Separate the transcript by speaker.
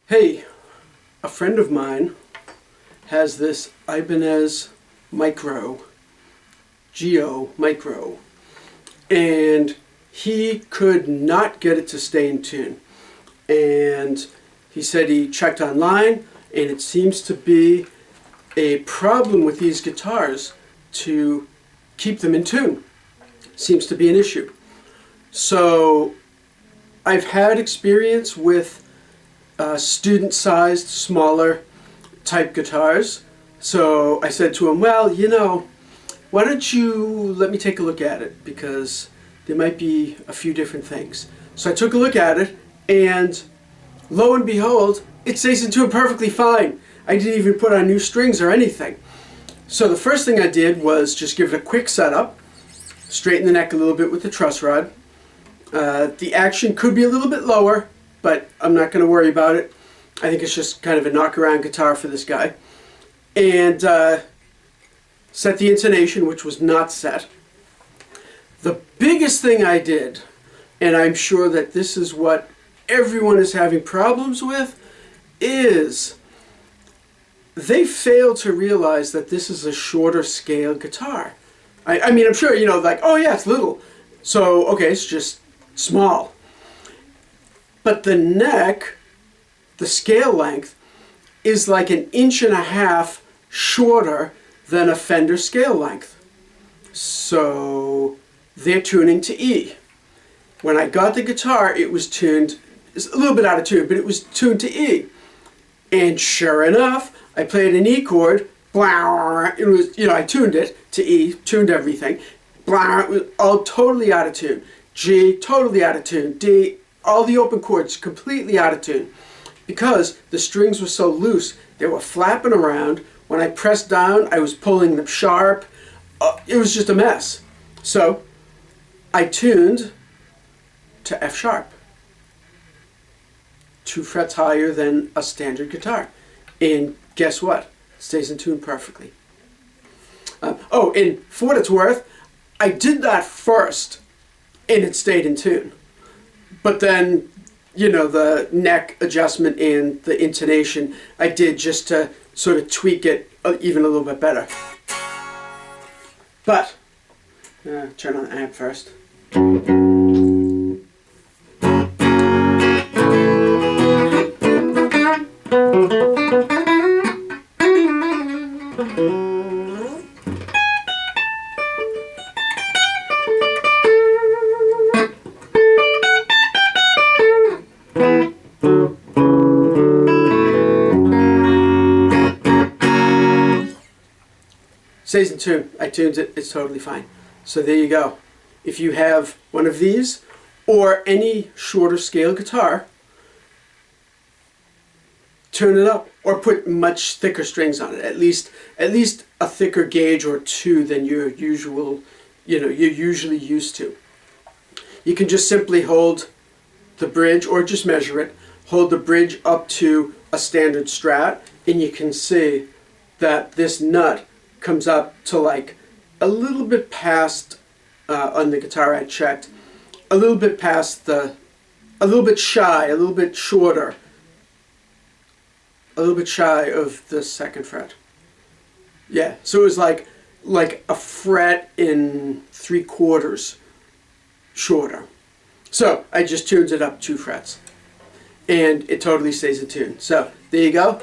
Speaker 1: Hey, a friend of mine has this Ibanez Micro, Geo Micro, and he could not get it to stay in tune. And he said he checked online, and it seems to be a problem with these guitars to keep them in tune. Seems to be an issue. So I've had experience with student-sized, smaller type guitars. So I said to him, well, why don't you let me take a look at it, because there might be a few different things. So I took a look at it, and lo and behold, it stays in tune perfectly fine. I didn't even put on new strings or anything. So the first thing I did was just give it a quick setup, straighten the neck a little bit with the truss rod. The action could be a little bit lower, but I'm not going to worry about it. I think it's just kind of a knock-around guitar for this guy. And set the intonation, which was not set. The biggest thing I did, and I'm sure that this is what everyone is having problems with, is they fail to realize that this is a shorter scale guitar. I mean, I'm sure, like, oh yeah, it's little. So, okay, it's just small. But the neck, the scale length, is like 1.5 inches shorter than a Fender scale length. So they're tuning to E. When I got the guitar, it was tuned, it's a little bit out of tune, but it was tuned to E. And sure enough, I played an E chord, blah, it was, I tuned it to E, tuned everything, blah, it was all totally out of tune. G, totally out of tune. D, all the open chords completely out of tune, because the strings were so loose. They were flapping around. When I pressed down, I was pulling them sharp. It was just a mess. So I tuned to F sharp, 2 frets higher than a standard guitar. And guess what? It stays in tune perfectly. And for what it's worth, I did that first, and it stayed in tune. But then, the neck adjustment and the intonation I did just to sort of tweak it even a little bit better. But, turn on the amp first. Stays in tune. I tuned it. It's totally fine. So there you go. If you have one of these or any shorter scale guitar, turn it up or put much thicker strings on it. At least a thicker gauge or 2 than your usual, you're usually used to. You can just simply hold the bridge, or just measure it. Hold the bridge up to a standard Strat, and you can see that this nut comes up to like a little bit past, on the guitar I checked, a little bit past a little bit shy, a little bit shorter, a little bit shy of the 2nd fret. Yeah, so it was like a fret in 3/4 shorter. So I just tuned it up 2 frets, and it totally stays in tune. So there you go.